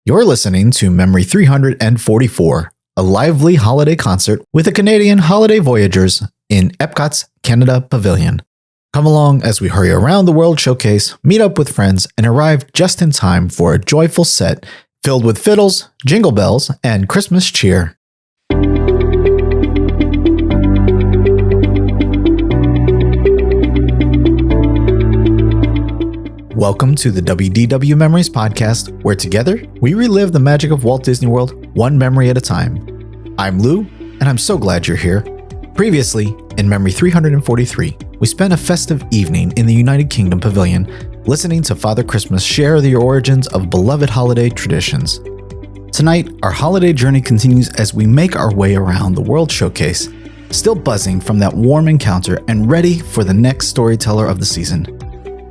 You're listening to Memory 344, a lively holiday concert with the Canadian Holiday Voyageurs in Epcot's Canada Pavilion. Come along as we hurry around the World Showcase, meet up with friends, and arrive just in time for a joyful set filled with fiddles, jingle bells, and Christmas cheer. Welcome to the WDW-Memories podcast, where together we relive the magic of Walt Disney World one memory at a time. I'm Lou, and I'm so glad you're here. Previously, in Memory 343, we spent a festive evening in the United Kingdom Pavilion, listening to Father Christmas share the origins of beloved holiday traditions. Tonight, our holiday journey continues as we make our way around the World Showcase, still buzzing from that warm encounter and ready for the next storyteller of the season.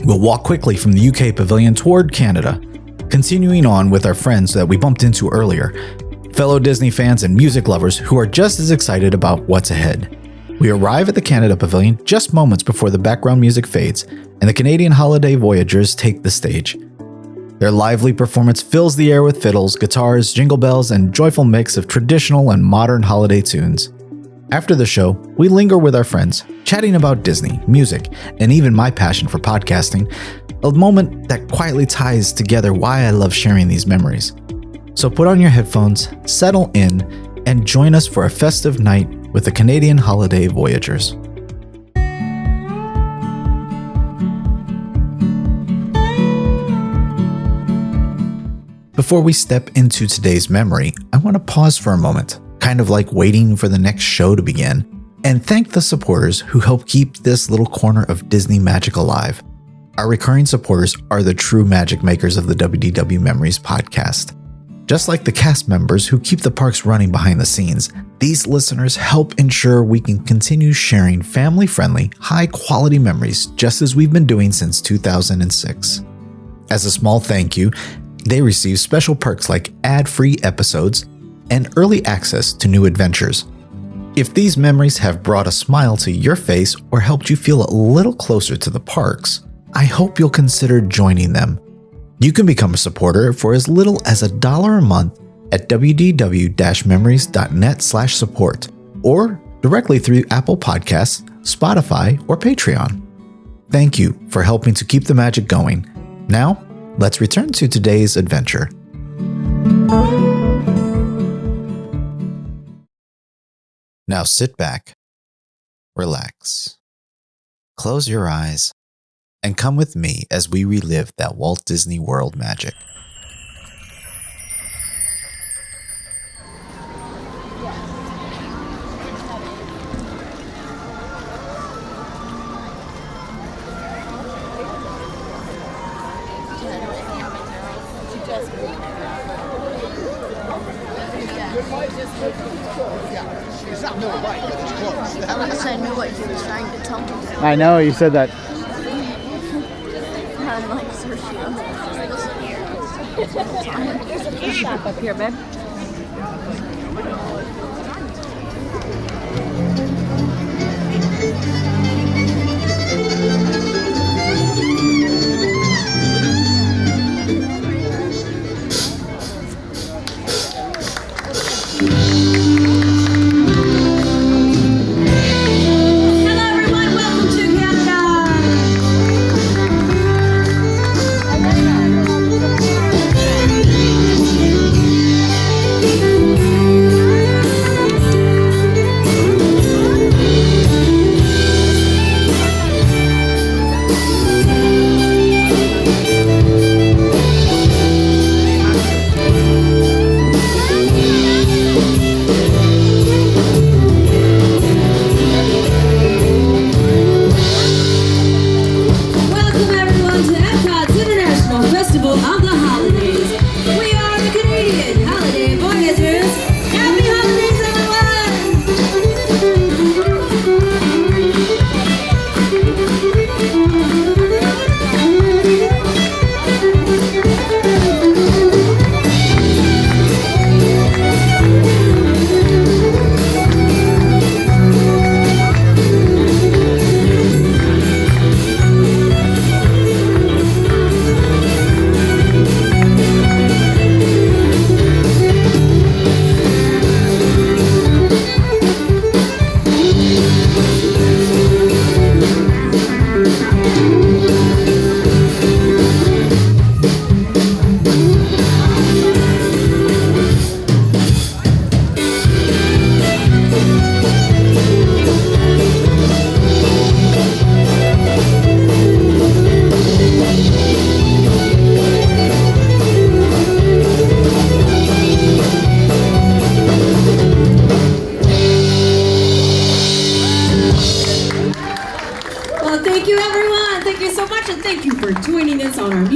We'll walk quickly from the UK Pavilion toward Canada, continuing on with our friends that we bumped into earlier, fellow Disney fans and music lovers who are just as excited about what's ahead. We arrive at the Canada Pavilion just moments before the background music fades and the Canadian Holiday Voyageurs take the stage. Their lively performance fills the air with fiddles, guitars, jingle bells, and joyful mix of traditional and modern holiday tunes. After the show, we linger with our friends, chatting about Disney, music, and even my passion for podcasting, a moment that quietly ties together why I love sharing these memories. So put on your headphones, settle in, and join us for a festive night with the Canadian Holiday Voyageurs. Before we step into today's memory, I want to pause for a moment, kind of like waiting for the next show to begin, and thank the supporters who help keep this little corner of Disney magic alive. Our recurring supporters are the true magic makers of the WDW-Memories podcast. Just like the cast members who keep the parks running behind the scenes, these listeners help ensure we can continue sharing family-friendly, high-quality memories just as we've been doing since 2006. As a small thank you, they receive special perks like ad-free episodes and early access to new adventures. If these memories have brought a smile to your face or helped you feel a little closer to the parks, I hope you'll consider joining them. You can become a supporter for as little as $1 a month at wdw-memories.net/support or directly through Apple Podcasts, Spotify, or Patreon. Thank you for helping to keep the magic going. Now, let's return to today's adventure. Now sit back, relax, close your eyes, and come with me as we relive that Walt Disney World magic. It's not Miller Lite, but it's close. Unless I knew what he was trying to tell me. I know, you said that. I'm like, Sergio. There's a fish shop up here, babe.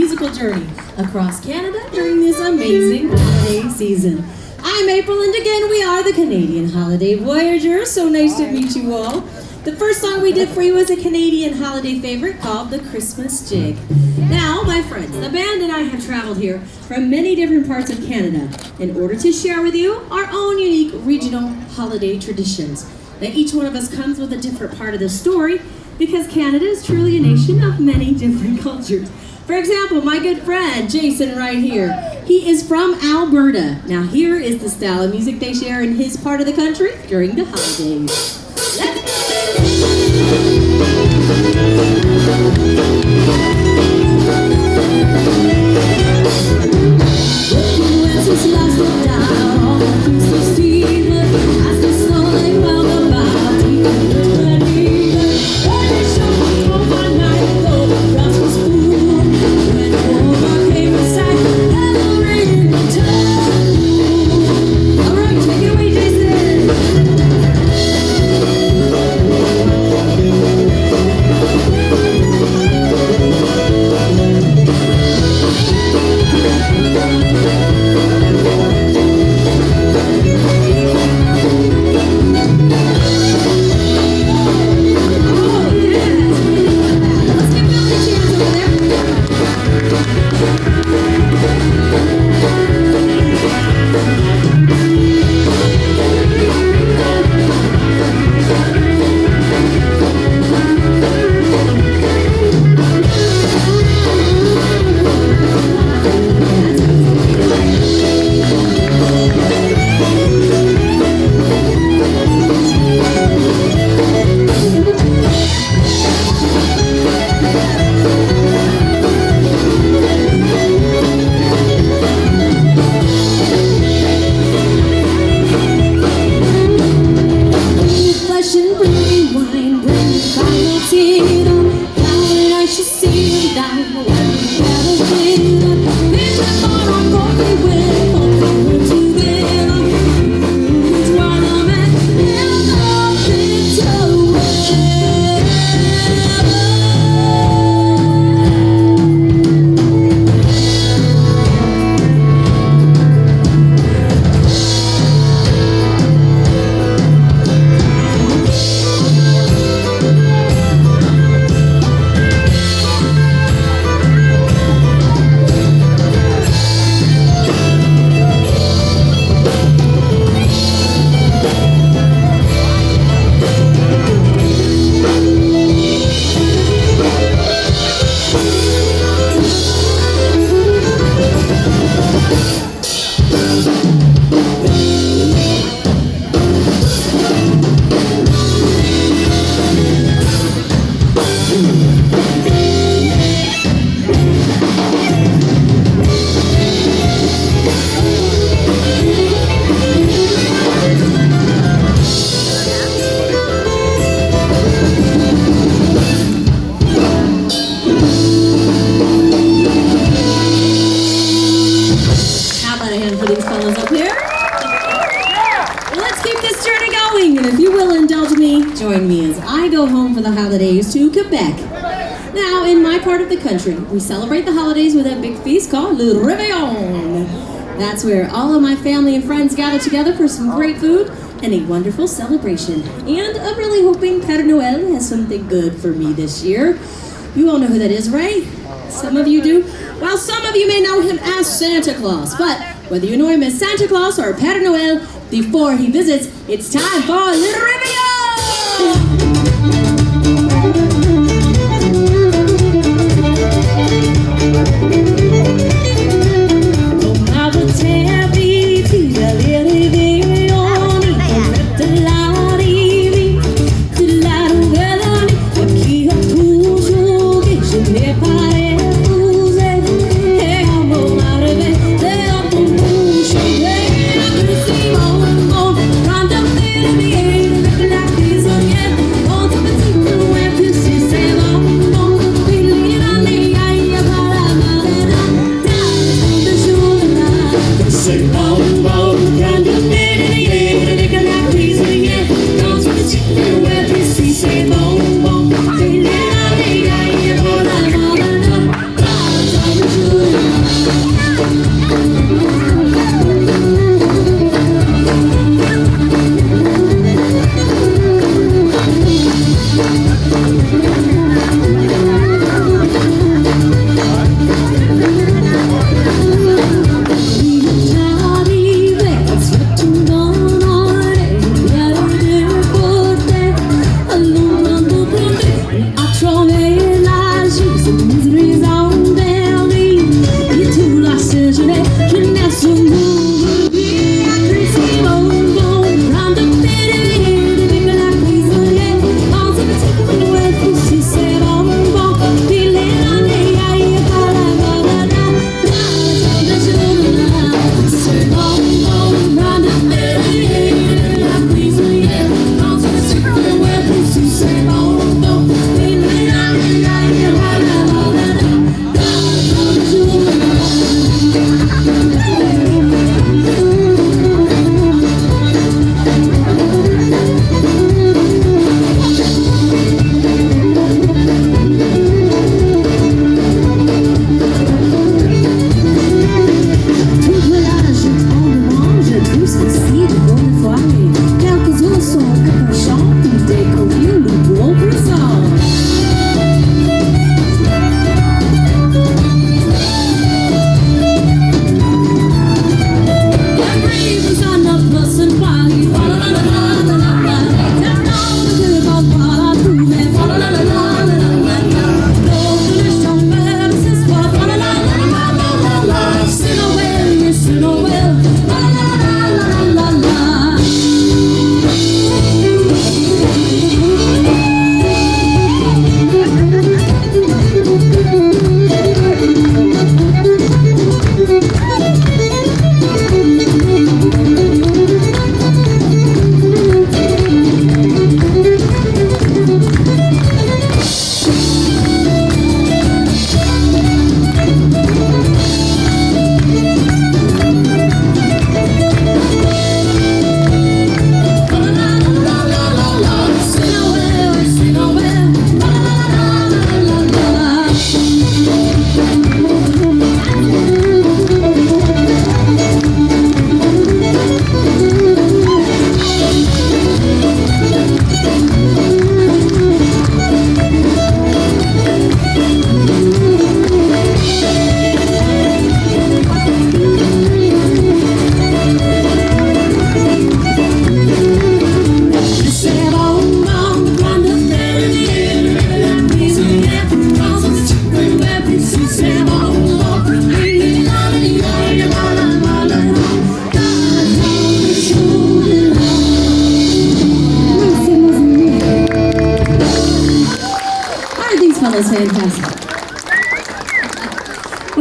musical journey across Canada during this amazing holiday season. I'm April, and again we are the Canadian Holiday Voyageurs. So nice to meet you all. The first song we did for you was a Canadian holiday favorite called the Christmas Jig. Now, my friends, the band and I have traveled here from many different parts of Canada in order to share with you our own unique regional holiday traditions. Now, each one of us comes with a different part of the story because Canada is truly a nation of many different cultures. For example, my good friend Jason right here, he is from Alberta. Now, here is the style of music they share in his part of the country during the holidays. Let's go! Wenceslas looked down on Christmas Eve as the snow wound about. He couldn't believe it. They showed me all my night, though the frost was cool. When over came the sight, every time. All right, take it away, Jason. To Quebec. Now, in my part of the country, we celebrate the holidays with a big feast called Le Réveillon. That's where all of my family and friends gather together for some great food and a wonderful celebration. And I'm really hoping Père Noël has something good for me this year. You all know who that is, right? Some of you do. Well, some of you may know him as Santa Claus, but whether you know him as Santa Claus or Père Noël, before he visits, it's time for Le Réveillon! Prisonnier, on te petit peu, ouais, puis c'est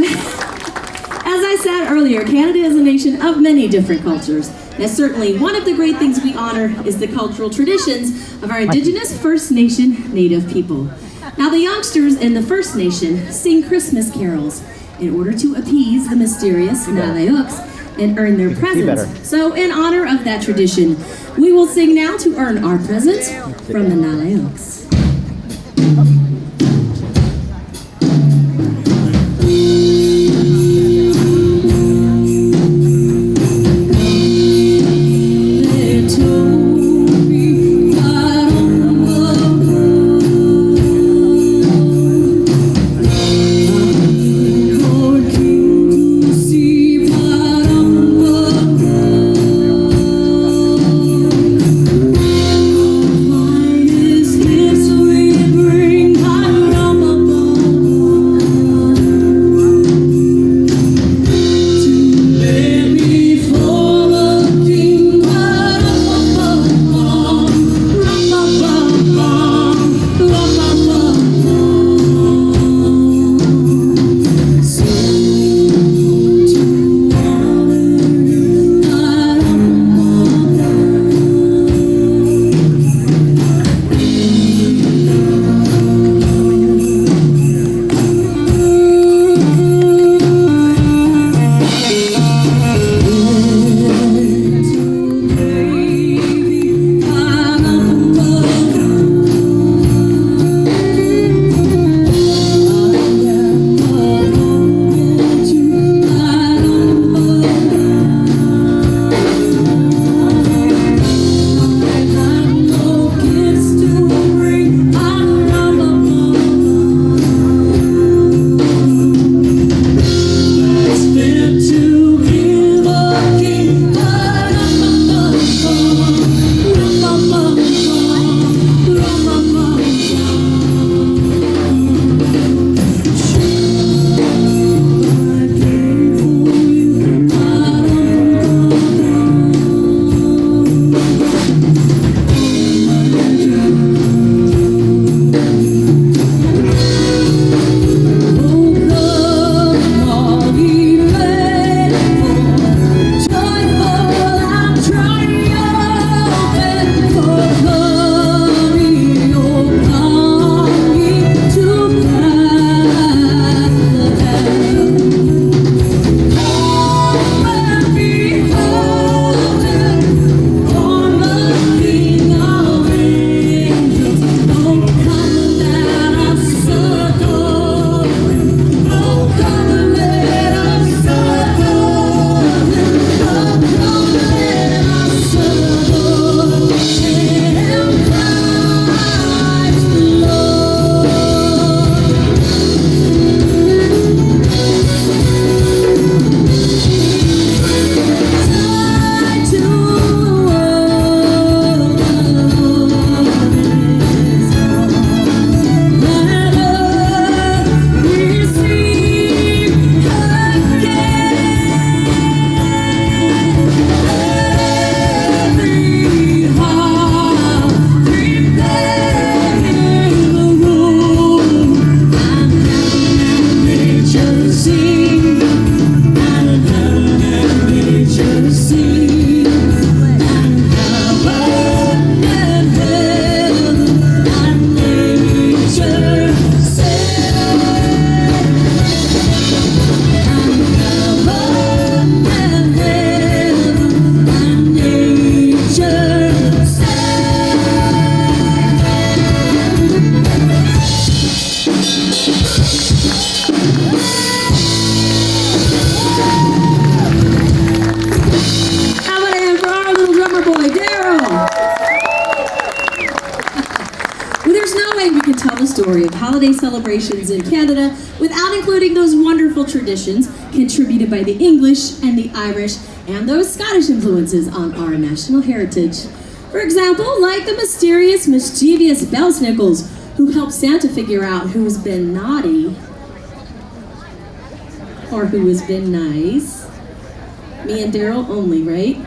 As I said earlier, Canada is a nation of many different cultures. And certainly one of the great things we honor is the cultural traditions of our Indigenous First Nation Native people. Now the youngsters in the First Nation sing Christmas carols in order to appease the mysterious Naleuks and earn their presents. So in honor of that tradition, we will sing now to earn our presents from the Naleuks. story of holiday celebrations in Canada without including those wonderful traditions contributed by the English and the Irish and those Scottish influences on our national heritage. For example, like the mysterious, mischievous Belsnickles, who help Santa figure out who's been naughty or who has been nice. Me and Daryl only, right?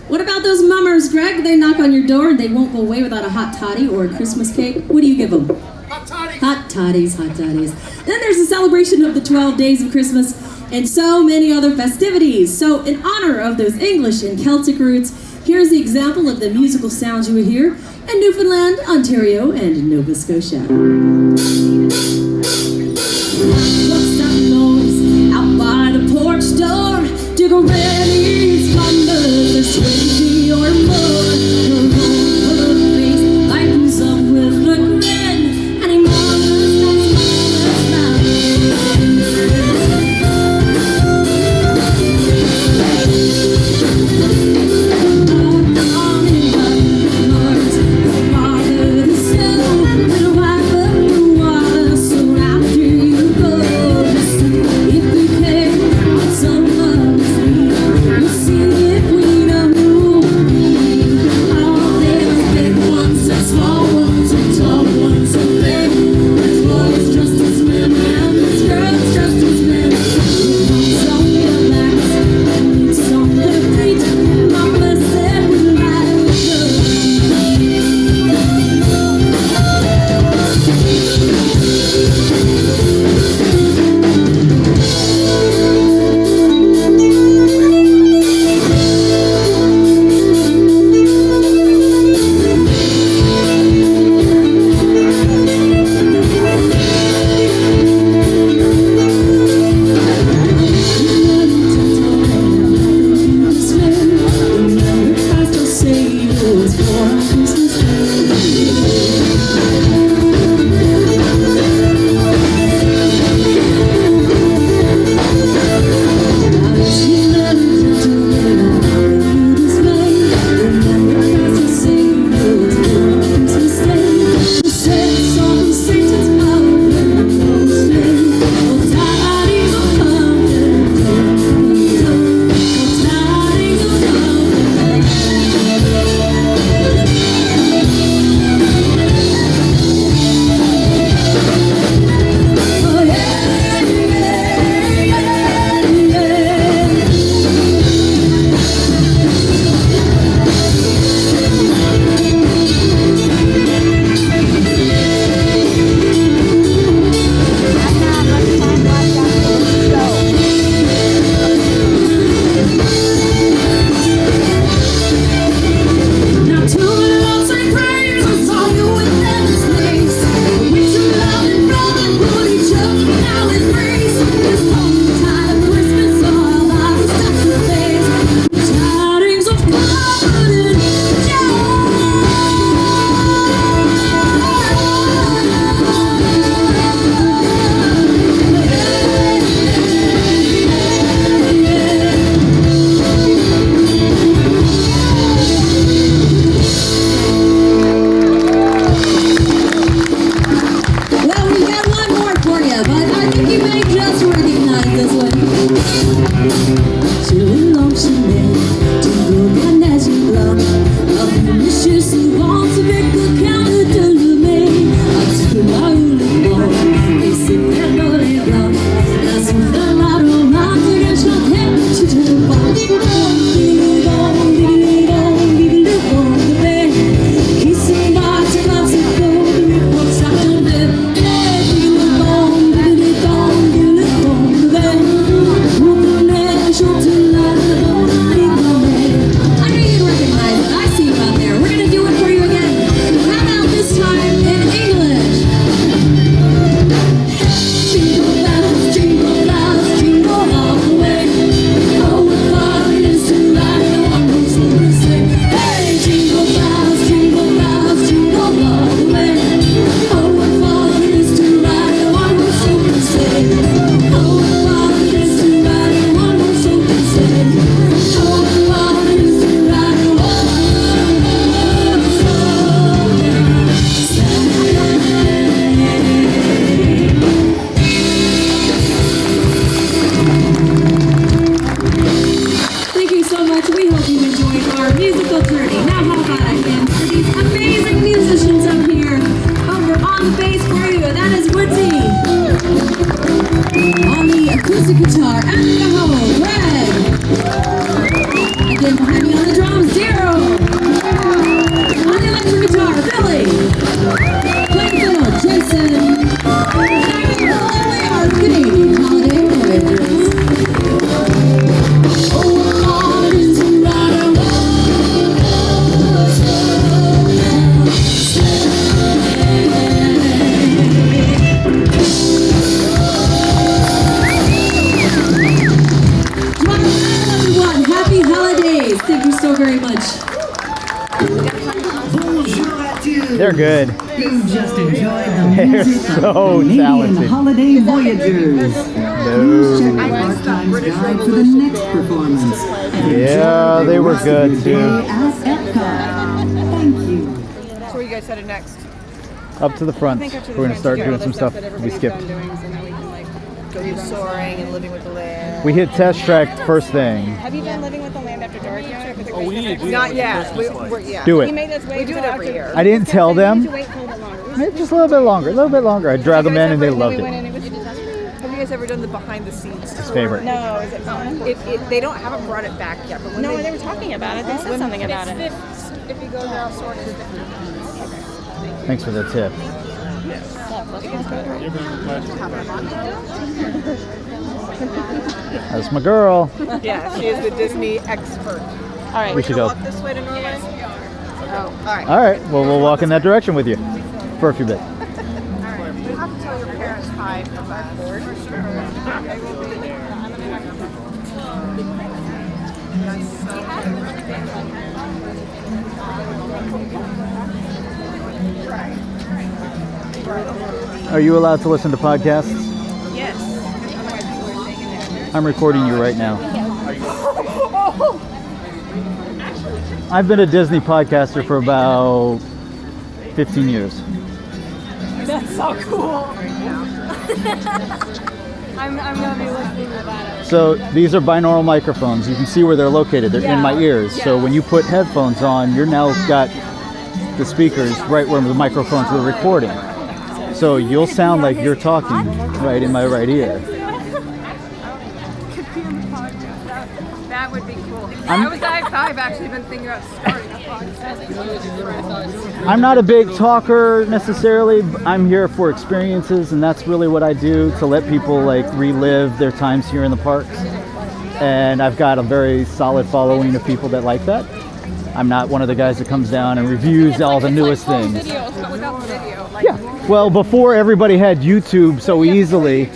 What about those mummers, Greg? They knock on your door and they won't go away without a hot toddy or a Christmas cake. What do you give them? Hot toddy! Hot toddies, hot toddies. Then there's the celebration of the 12 days of Christmas and so many other festivities. So in honor of those English and Celtic roots, here's the example of the musical sounds you would hear in Newfoundland, Ontario, and Nova Scotia. What's that noise out by the porch door? Diggle Reddy's thunder, there's 20 or more. Her whole face lightens up with a grin, and he marvels now. acoustic guitar and the whole Greg. Again, behind me on the drums, Zero. On the electric guitar, Billy. Playing fiddle, Jason. very much. They're good. You just enjoyed the They're music so of Canadian talented. Holiday Voyageurs. Please check No. our times guide for the next performance. And Yeah, enjoy they the were rest good, of the day too. at Epcot. Thank you. So where you guys headed next? Up to the front. I think up to the We're gonna front start to get doing all the some stuff that we everybody's skipped. done doing, so now we can like go do soaring and living with the land. We hit test track first thing. Have you done living with the land after dark yet? Oh, we need to do Not that yet. Christmas lights. Yeah. Do He it. made us wait. We do it every year. I didn't tell We them. need to wait for a little bit longer. Just a little bit longer. A little bit longer. I dragged them in and they loved it. Have you guys ever done the behind the scenes? His favorite. No, is it fun? They haven't brought it back yet. But when No, they were talking about it. They said something about it. If you go now, sort of. Thanks for the tip. That's my girl. Yeah, she is the Disney expert. All right, We should go. walk this way to Norway. Oh, all right. All right. Well, we'll walk in that direction with you for a few bits. You have to tell your parents hi from that board. They will be there. Are you allowed to listen to podcasts? Yes. I'm recording you right now. I've been a Disney podcaster for about 15 years. That's so cool. I'm gonna be listening to that. So these are binaural microphones. You can see where they're located. They're in my ears. So when you put headphones on, you're now got the speakers right where the microphones were recording. So you'll sound like you're talking right in my right ear. That would be cool. I've actually been thinking about starting a podcast. I'm not a big talker necessarily. I'm here for experiences, and that's really what I do, to let people like relive their times here in the parks. And I've got a very solid following of people that like that. I'm not one of the guys that comes down and reviews all the newest things. Videos, but without video. Yeah. Well, before everybody had YouTube so easily,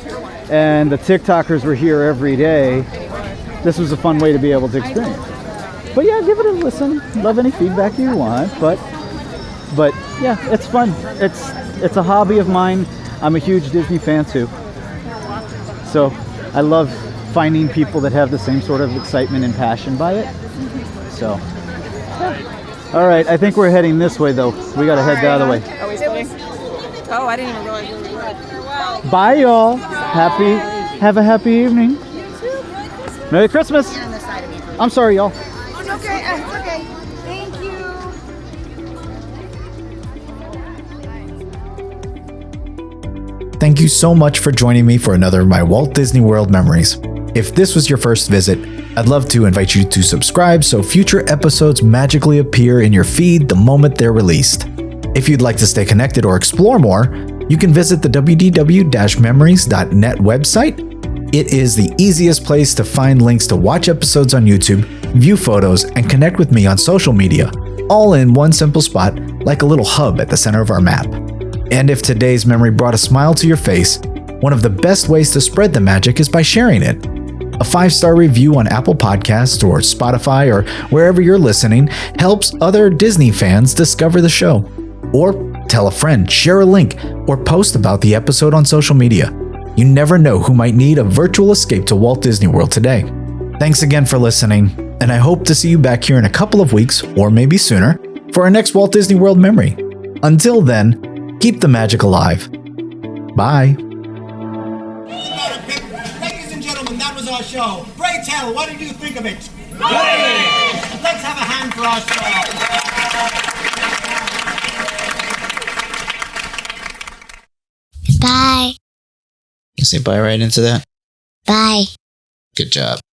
and the TikTokers were here every day, this was a fun way to be able to experience. But yeah, give it a listen. Love any feedback you want. But yeah, it's fun. It's a hobby of mine. I'm a huge Disney fan too. So I love finding people that have the same sort of excitement and passion by it. So, yeah. All right, I think we're heading this way though. We gotta head the other way. Are we splitting? Oh, I didn't even realize we were. Bye, y'all. Have a happy evening. Merry Christmas. I'm sorry, y'all. Oh, it's okay. It's okay. Thank you. Thank you so much for joining me for another of my Walt Disney World memories. If this was your first visit, I'd love to invite you to subscribe so future episodes magically appear in your feed the moment they're released. If you'd like to stay connected or explore more, you can visit the WDW-Memories.net website. It is the easiest place to find links to watch episodes on YouTube, view photos, and connect with me on social media, all in one simple spot, like a little hub at the center of our map. And if today's memory brought a smile to your face, one of the best ways to spread the magic is by sharing it. A 5-star review on Apple Podcasts or Spotify or wherever you're listening helps other Disney fans discover the show. Or tell a friend, share a link, or post about the episode on social media. You never know who might need a virtual escape to Walt Disney World today. Thanks again for listening, and I hope to see you back here in a couple of weeks, or maybe sooner, for our next Walt Disney World memory. Until then, keep the magic alive. Bye. Ladies and gentlemen, that was our show. Pray tell, what did you think of it? Great! Let's have a hand for our show. Bye. You say bye right into that? Bye. Good job.